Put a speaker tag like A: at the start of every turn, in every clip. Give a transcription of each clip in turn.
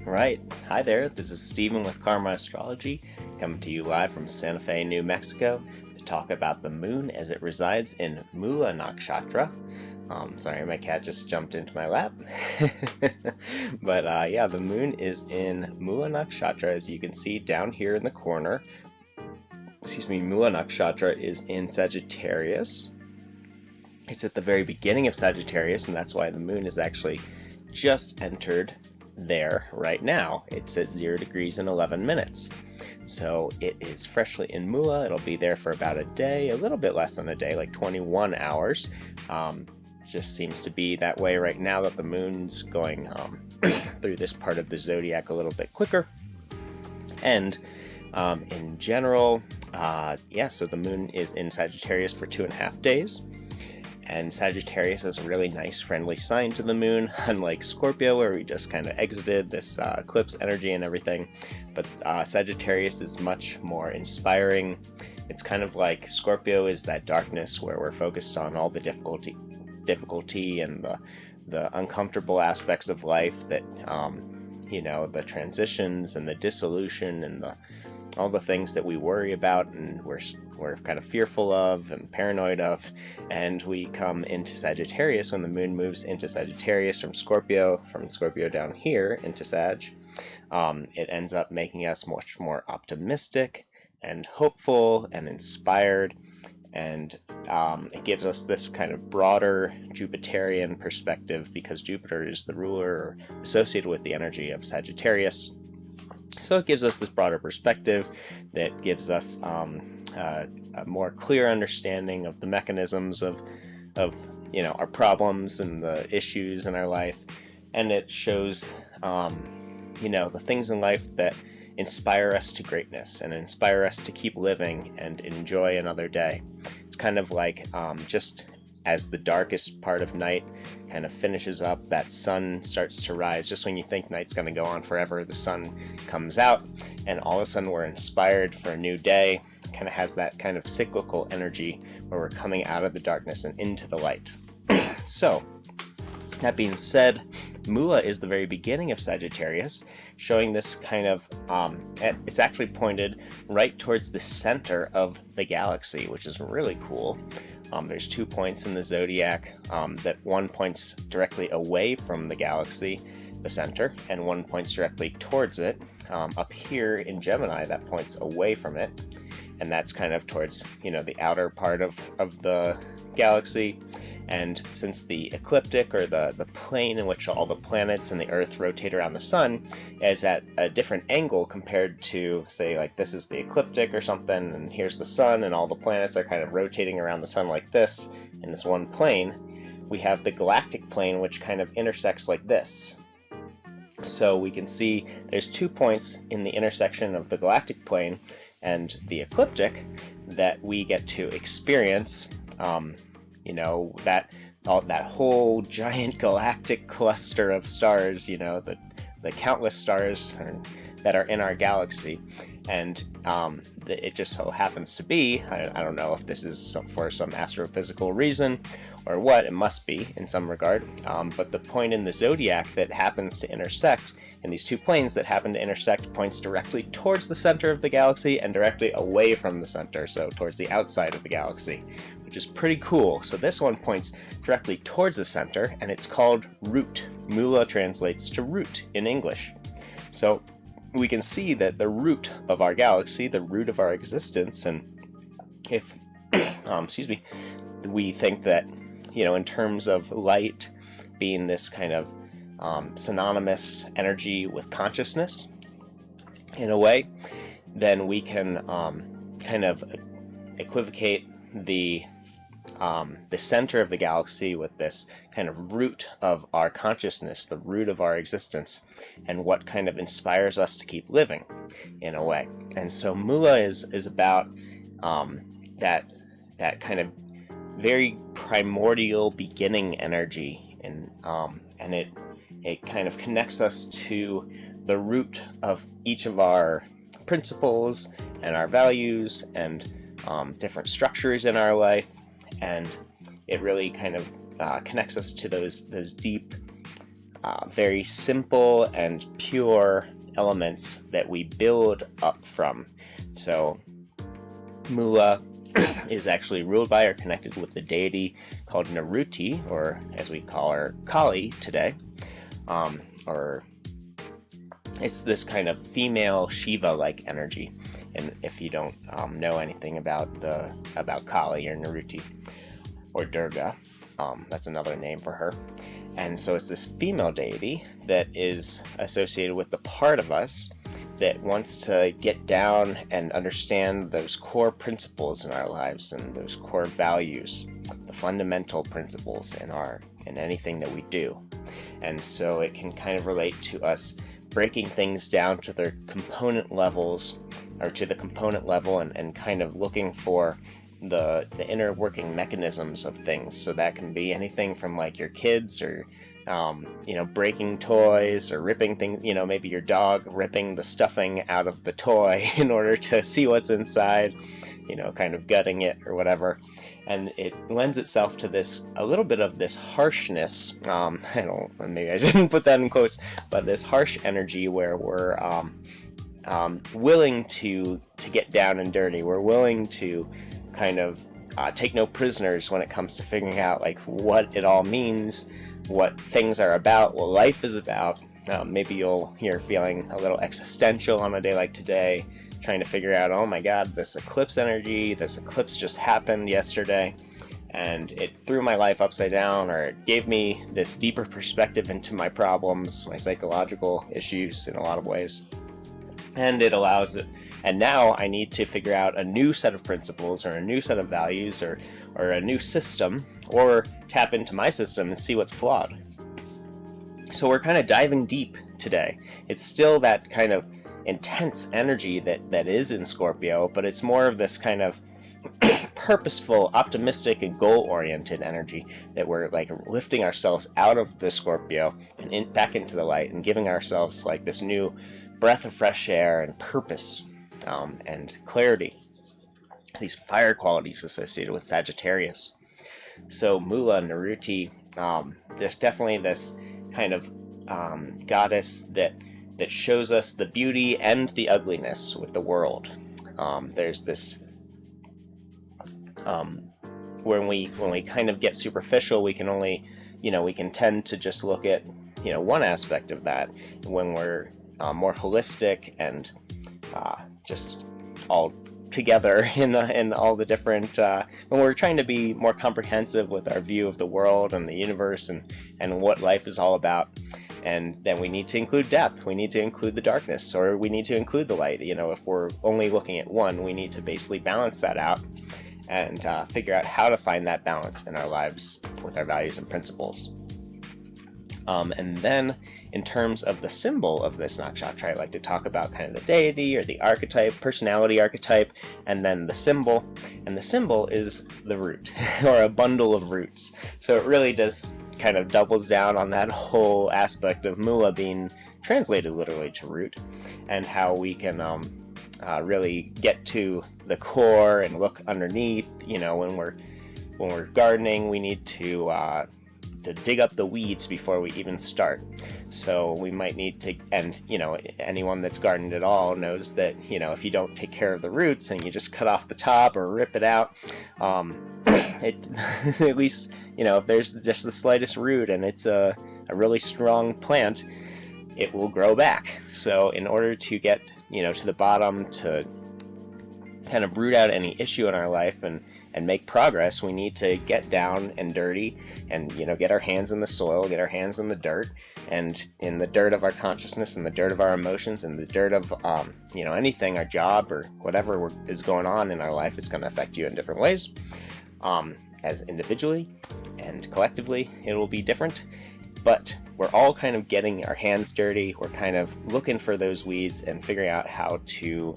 A: Right. Hi there. This is Stephen with Karma Astrology, coming to you live from Santa Fe, New Mexico, to talk about the moon as it resides in Mula Nakshatra. Sorry, my cat just jumped into my lap. But yeah, the moon is in Mula Nakshatra, as you can see down here in the corner. Mula Nakshatra is in Sagittarius. It's at the very beginning of Sagittarius, and that's why the moon is actually just entered there right now. It's at 0 degrees and 11 minutes. So it is freshly in Mula. It'll be there for about a day, a little bit less than a day, like 21 hours. Just seems to be that way right now that the moon's going through this part of the zodiac a little bit quicker. And in general, so the moon is in Sagittarius for 2.5 days. And Sagittarius is a really nice, friendly sign to the moon, unlike Scorpio, where we just kind of exited this eclipse energy and everything. But Sagittarius is much more inspiring. It's kind of like Scorpio is that darkness where we're focused on all the difficulty and the uncomfortable aspects of life that, the transitions and the dissolution and all the things that we worry about and we're kind of fearful of and paranoid of. And we come into Sagittarius when the moon moves into Sagittarius from Scorpio down here into Sag. It ends up making us much more optimistic and hopeful and inspired, and it gives us this kind of broader Jupiterian perspective because Jupiter is the ruler or associated with the energy of Sagittarius. So it gives us this broader perspective that gives us a more clear understanding of the mechanisms of our problems and the issues in our life, and it shows the things in life that inspire us to greatness and inspire us to keep living and enjoy another day. It's kind of like just as the darkest part of night kind of finishes up, that sun starts to rise. Just when you think night's going to go on forever, the sun comes out, and all of a sudden we're inspired for a new day. It kind of has that kind of cyclical energy where we're coming out of the darkness and into the light. So, that being said, Mula is the very beginning of Sagittarius, showing this kind of, it's actually pointed right towards the center of the galaxy, which is really cool. There's 2 points in the zodiac that one points directly away from the galaxy, the center, and one points directly towards it. Up here in Gemini, that points away from it, and that's kind of towards, the outer part of the galaxy. And since the ecliptic, or the plane in which all the planets and the Earth rotate around the sun, is at a different angle compared to, say, like this is the ecliptic or something, and here's the sun, and all the planets are kind of rotating around the sun like this, in this one plane, we have the galactic plane, which kind of intersects like this. So we can see there's 2 points in the intersection of the galactic plane and the ecliptic that we get to experience. That whole giant galactic cluster of stars, the countless stars that are in our galaxy. And it just so happens to be, I don't know if this is for some astrophysical reason or what, it must be in some regard, but the point in the zodiac that happens to intersect, in these 2 planes that happen to intersect, points directly towards the center of the galaxy and directly away from the center, so towards the outside of the galaxy, which is pretty cool. So this one points directly towards the center, and it's called root. Mula translates to root in English. So we can see that the root of our galaxy, the root of our existence, and if, we think that, in terms of light being this kind of synonymous energy with consciousness, in a way, then we can kind of equivocate the center of the galaxy with this kind of root of our consciousness, the root of our existence, and what kind of inspires us to keep living, in a way. And so Mula is about that kind of very primordial beginning energy, and it kind of connects us to the root of each of our principles and our values and different structures in our life, and it really kind of connects us to those deep very simple and pure elements that we build up from. So Mula is actually ruled by or connected with the deity called Naruti, or as we call her, Kali today. Or it's this kind of female Shiva-like energy. And if you don't know anything about Kali or Naruti or Durga, that's another name for her. And so it's this female deity that is associated with the part of us that wants to get down and understand those core principles in our lives and those core values, the fundamental principles in anything that we do. And so it can kind of relate to us breaking things down to their component levels, or to the component level, and kind of looking for the inner working mechanisms of things. So that can be anything from like your kids, or breaking toys, or ripping things, maybe your dog ripping the stuffing out of the toy in order to see what's inside, kind of gutting it or whatever. And it lends itself to a little bit of this harshness. Maybe I didn't put that in quotes, but this harsh energy where we're willing to get down and dirty. We're willing to kind of take no prisoners when it comes to figuring out like what it all means, what things are about, what life is about. Maybe you're feeling a little existential on a day like today, trying to figure out, oh my god, this eclipse just happened yesterday, and it threw my life upside down, or it gave me this deeper perspective into my problems, my psychological issues in a lot of ways. And it allows it, and now I need to figure out a new set of principles, or a new set of values, or a new system, or tap into my system and see what's flawed. So we're kind of diving deep today. It's still that kind of intense energy that is in Scorpio, but it's more of this kind of purposeful, optimistic, and goal-oriented energy that we're like lifting ourselves out of the Scorpio and back into the light, and giving ourselves like this new breath of fresh air and purpose and clarity. These fire qualities associated with Sagittarius. So Mula, Naruti, there's definitely this kind of goddess that shows us the beauty and the ugliness with the world. There's this when we kind of get superficial, we can only, we can tend to just look at, one aspect of that. When we're more holistic and just all together in all the different, when we're trying to be more comprehensive with our view of the world and the universe and what life is all about. And then we need to include death, we need to include the darkness, or we need to include the light. If we're only looking at one, we need to basically balance that out and figure out how to find that balance in our lives with our values and principles. And then in terms of the symbol of this nakshatra, I like to talk about kind of the deity or the archetype, personality archetype, and then the symbol. And the symbol is the root, or a bundle of roots. So it really does kind of doubles down on that whole aspect of Mula being translated literally to root, and how we can really get to the core and look underneath. When we're gardening, we need to dig up the weeds before we even start. So we might need to, and anyone that's gardened at all knows that if you don't take care of the roots and you just cut off the top or rip it out, it at least if there's just the slightest root and it's a really strong plant, it will grow back. So in order to get to the bottom, to kind of root out any issue in our life and make progress, we need to get down and dirty and get our hands in the soil, get our hands in the dirt, and in the dirt of our consciousness, and the dirt of our emotions, and the dirt of anything, our job or whatever is going on in our life. It's going to affect you in different ways. As individually and collectively, it will be different, but we're all kind of getting our hands dirty. We're kind of looking for those weeds and figuring out how to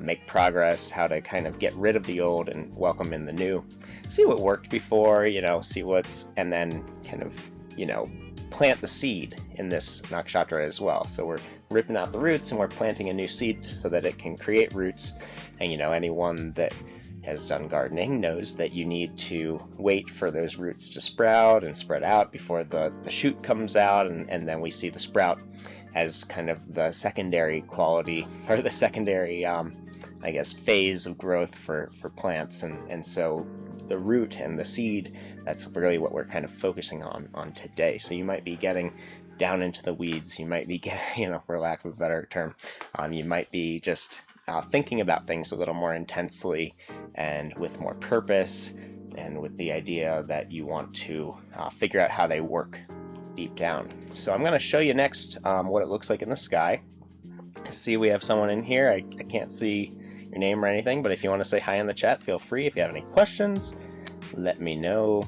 A: make progress, how to kind of get rid of the old and welcome in the new. See what worked before, see what's, and then kind of, plant the seed in this nakshatra as well. So we're ripping out the roots and we're planting a new seed so that it can create roots. And anyone that has done gardening knows that you need to wait for those roots to sprout and spread out before the shoot comes out, and then we see the sprout as kind of the secondary quality, or the secondary I guess phase of growth for plants, and so the root and the seed, that's really what we're kind of focusing on today. So you might be getting down into the weeds, you might be getting, for lack of a better term, you might be just thinking about things a little more intensely and with more purpose, and with the idea that you want to figure out how they work deep down. So I'm going to show you next what it looks like in the sky. See, we have someone in here. I can't see your name or anything, but if you want to say hi in the chat, feel free. If you have any questions, let me know.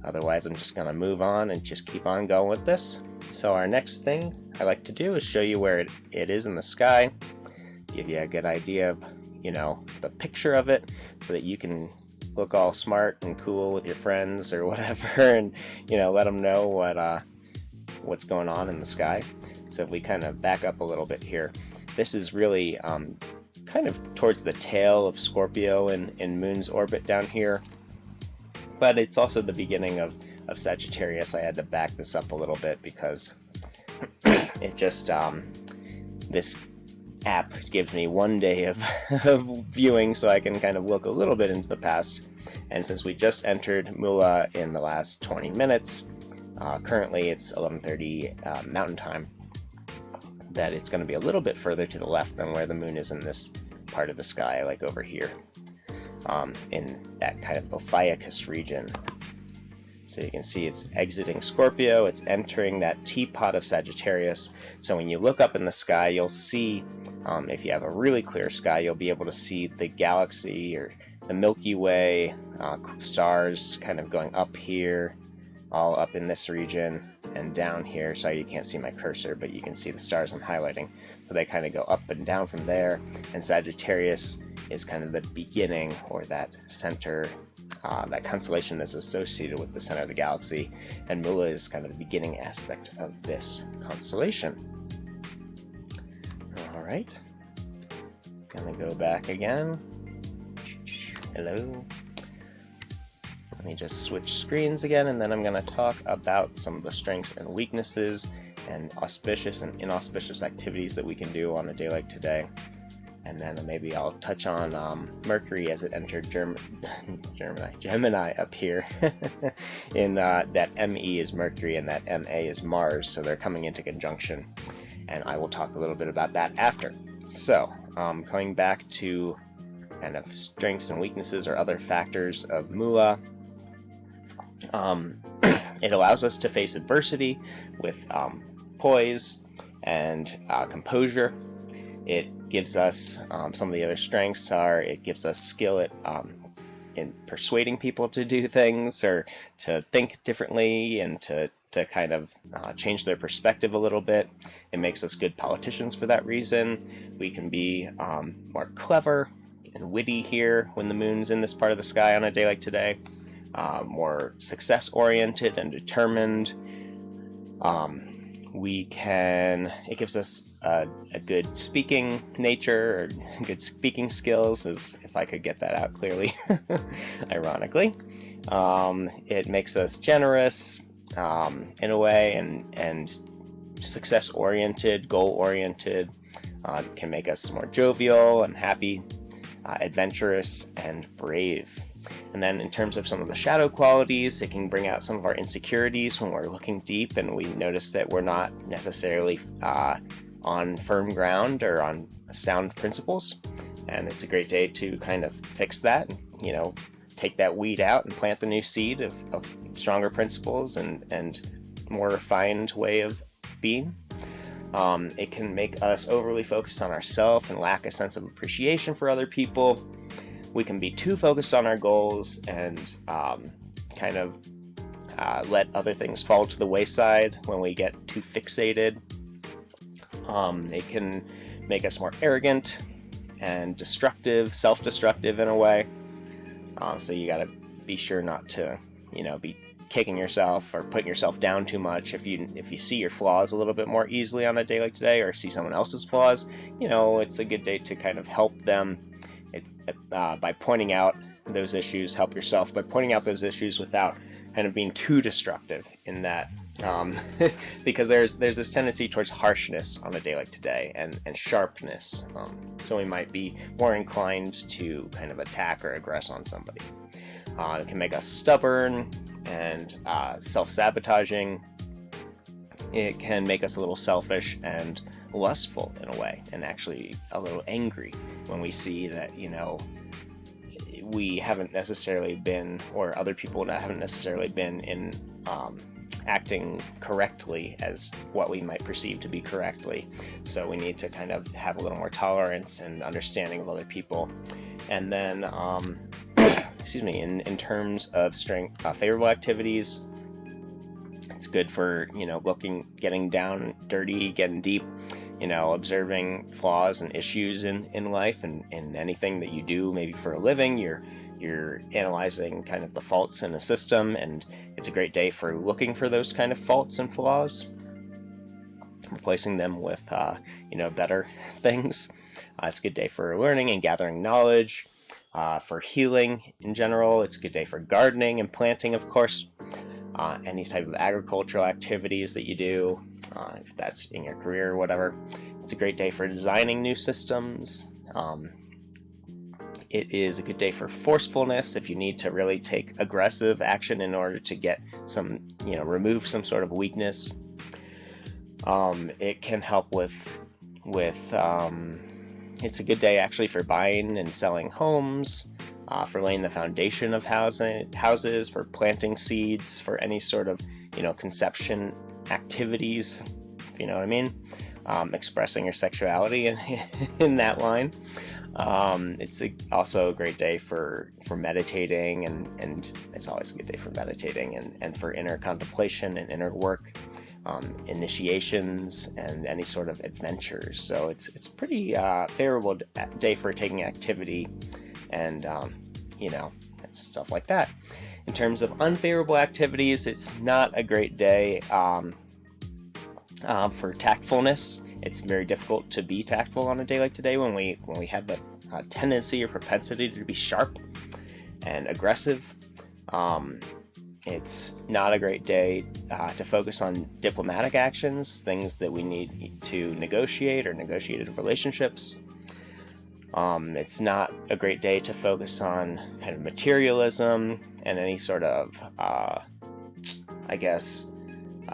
A: Otherwise, I'm just going to move on and just keep on going with this. So our next thing I like to do is show you where it is in the sky, give you a good idea of, the picture of it, so that you can look all smart and cool with your friends or whatever, and, let them know what's going on in the sky. So if we kind of back up a little bit here, this is really kind of towards the tail of Scorpio in Moon's orbit down here. But it's also the beginning of Sagittarius. I had to back this up a little bit because it just, this app gives me 1 day of viewing, so I can kind of look a little bit into the past. And since we just entered Mula in the last 20 minutes, currently it's 11:30 Mountain Time, that it's going to be a little bit further to the left than where the moon is in this part of the sky, like over here. In that kind of Ophiuchus region. So you can see it's exiting Scorpio, it's entering that teapot of Sagittarius. So when you look up in the sky, you'll see, if you have a really clear sky, you'll be able to see the galaxy or the Milky Way, stars kind of going up here, all up in this region, and down here. Sorry, you can't see my cursor, but you can see the stars I'm highlighting. So they kind of go up and down from there, and Sagittarius is kind of the beginning, or that center, that constellation is associated with the center of the galaxy, and Mula is kind of the beginning aspect of this constellation. Alright, gonna go back again. Hello. Let me just switch screens again, and then I'm going to talk about some of the strengths and weaknesses and auspicious and inauspicious activities that we can do on a day like today. And then maybe I'll touch on Mercury as it entered Gemini up here. In that ME is Mercury and that MA is Mars, so they're coming into conjunction. And I will talk a little bit about that after. So, coming back to kind of strengths and weaknesses or other factors of Mula. It allows us to face adversity with poise and composure. It gives us some of the other strengths are it gives us skill at in persuading people to do things or to think differently and to kind of change their perspective a little bit. It makes us good politicians for that reason. We can be more clever and witty here when the moon's in this part of the sky on a day like today. More success-oriented and determined. It gives us a good speaking nature, or good speaking skills, as if I could get that out clearly, ironically. It makes us generous, in a way, and success-oriented, goal-oriented. Can make us more jovial and happy, adventurous, and brave. And then in terms of some of the shadow qualities, it can bring out some of our insecurities when we're looking deep and we notice that we're not necessarily on firm ground or on sound principles. And it's a great day to kind of fix that, take that weed out and plant the new seed of stronger principles and more refined way of being. It can make us overly focused on ourselves and lack a sense of appreciation for other people. We can be too focused on our goals and kind of let other things fall to the wayside when we get too fixated. It can make us more arrogant and destructive, self-destructive in a way. So you gotta be sure not to, be kicking yourself or putting yourself down too much. If you see your flaws a little bit more easily on a day like today, or see someone else's flaws, it's a good day to kind of help them It's by pointing out those issues, help yourself by pointing out those issues without kind of being too destructive in that, because there's this tendency towards harshness on a day like today, and sharpness. So we might be more inclined to kind of attack or aggress on somebody. It can make us stubborn and self-sabotaging. It can make us a little selfish and lustful in a way, and actually a little angry when we see that, you know, we haven't necessarily been, or other people haven't necessarily been in acting correctly as what we might perceive to be correctly. So we need to kind of have a little more tolerance and understanding of other people. And then, excuse me, in terms of strength, favorable activities, it's good for, you know, getting down dirty, getting deep, you know, observing flaws and issues in life, and in anything that you do, maybe for a living. You're analyzing kind of the faults in a system, and it's a great day for looking for those kind of faults and flaws, replacing them with, you know, better things. It's a good day for learning and gathering knowledge, for healing in general. It's a good day for gardening and planting, of course, any type of agricultural activities that you do, if that's in your career or whatever. It's a great day for designing new systems. It is a good day for forcefulness if you need to really take aggressive action in order to get some, you know, remove some sort of weakness. It can help with it's a good day actually for buying and selling homes, for laying the foundation of houses, for planting seeds, for any sort of, you know, conception activities, if you know what I mean, expressing your sexuality in that line. It's also a great day for meditating, and it's always a good day for meditating and for inner contemplation and inner work, initiations, and any sort of adventures. So it's pretty favorable day for taking activity and, you know, stuff like that. In terms of unfavorable activities, it's not a great day for tactfulness. It's very difficult to be tactful on a day like today when we have the tendency or propensity to be sharp and aggressive. It's not a great day to focus on diplomatic actions, things that we need to negotiate or negotiated relationships. It's not a great day to focus on kind of materialism and any sort of,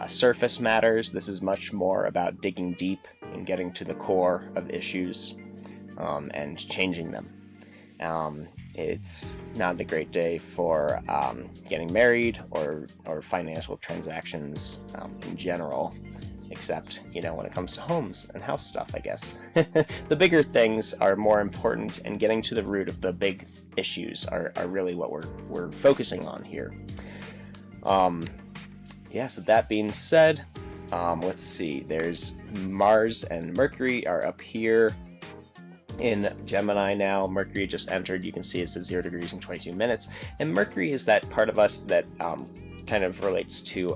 A: surface matters. This is much more about digging deep and getting to the core of issues, and changing them. It's not a great day for getting married or financial transactions in general, except, you know, when it comes to homes and house stuff, I guess. The bigger things are more important, and getting to the root of the big issues are really what we're focusing on here. So that being said, let's see, there's Mars and Mercury are up here in Gemini now. Mercury just entered. You can see it says 0 degrees and 22 minutes. And Mercury is that part of us that kind of relates to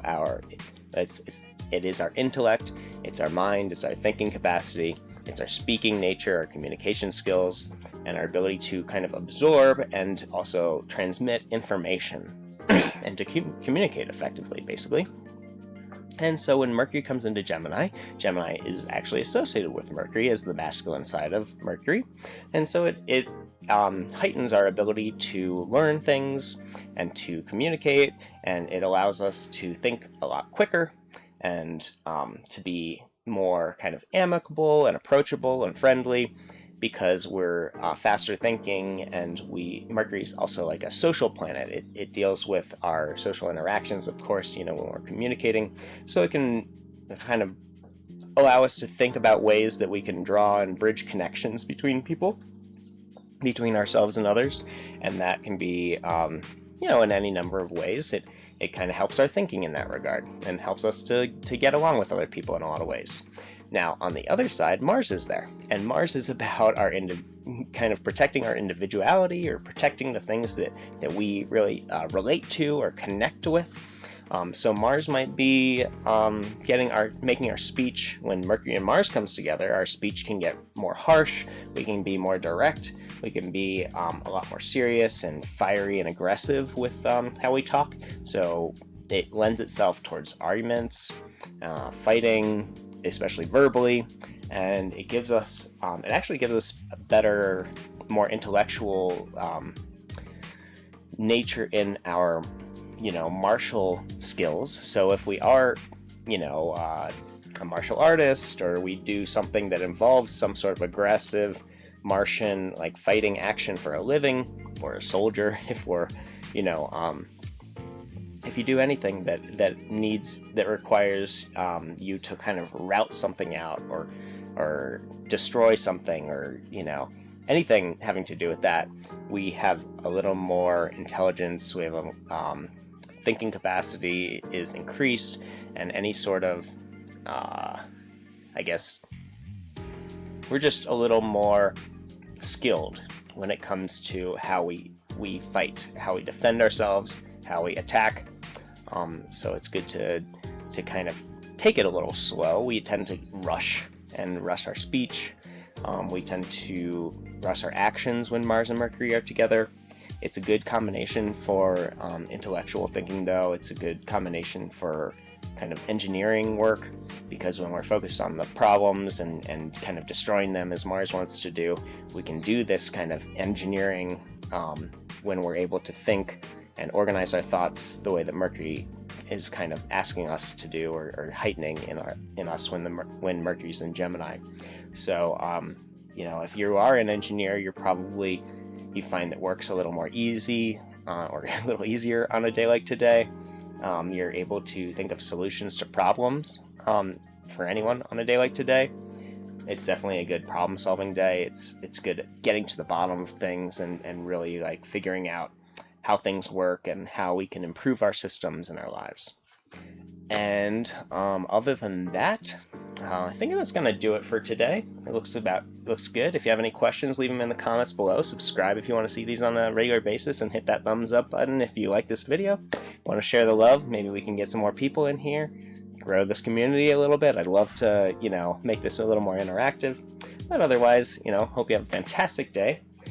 A: it is our intellect, it's our mind, it's our thinking capacity, it's our speaking nature, our communication skills, and our ability to kind of absorb and also transmit information and to communicate effectively, basically. And so when Mercury comes into Gemini, Gemini is actually associated with Mercury as the masculine side of Mercury. And so it heightens our ability to learn things and to communicate, and it allows us to think a lot quicker and to be more kind of amicable and approachable and friendly, because we're faster thinking, and Mercury is also like a social planet. It deals with our social interactions, of course, you know, when we're communicating. So it can kind of allow us to think about ways that we can draw and bridge connections between people, between ourselves and others. And that can be, you know, in any number of ways. It kind of helps our thinking in that regard, and helps us to get along with other people in a lot of ways. Now, on the other side, Mars is there, and Mars is about our kind of protecting our individuality, or protecting the things that we really relate to or connect with. So Mars might be making our speech. When Mercury and Mars comes together, our speech can get more harsh. We can be more direct. We can be a lot more serious and fiery and aggressive with how we talk. So it lends itself towards arguments, fighting, especially verbally, and it gives us, it actually gives us a better, more intellectual nature in our, martial skills. So if we are, a martial artist, or we do something that involves some sort of aggressive Martian like fighting action for a living, or a soldier, if we're, if you do anything that requires you to kind of route something out, or destroy something, or anything having to do with that, we have a little more intelligence. We have a thinking capacity is increased, and any sort of I guess we're just a little more skilled when it comes to how we fight, how we defend ourselves, how we attack. So it's good to kind of take it a little slow. We tend to rush our speech. We tend to rush our actions when Mars and Mercury are together. It's a good combination for intellectual thinking, though. It's a good combination for kind of engineering work, because when we're focused on the problems and kind of destroying them as Mars wants to do, we can do this kind of engineering when we're able to think and organize our thoughts the way that Mercury is kind of asking us to do, or heightening in us when Mercury's in Gemini. So if you are an engineer, you find that work's a little more easy, or a little easier on a day like today. You're able to think of solutions to problems for anyone on a day like today. It's definitely a good problem-solving day. It's good at getting to the bottom of things and really like figuring out how things work and how we can improve our systems and our lives. And other than that, I think that's going to do it for today. It looks good. If you have any questions, leave them in the comments below. Subscribe if you want to see these on a regular basis, and hit that thumbs up button if you like this video. Want to share the love? Maybe we can get some more people in here, grow this community a little bit. I'd love to, make this a little more interactive. But otherwise, hope you have a fantastic day.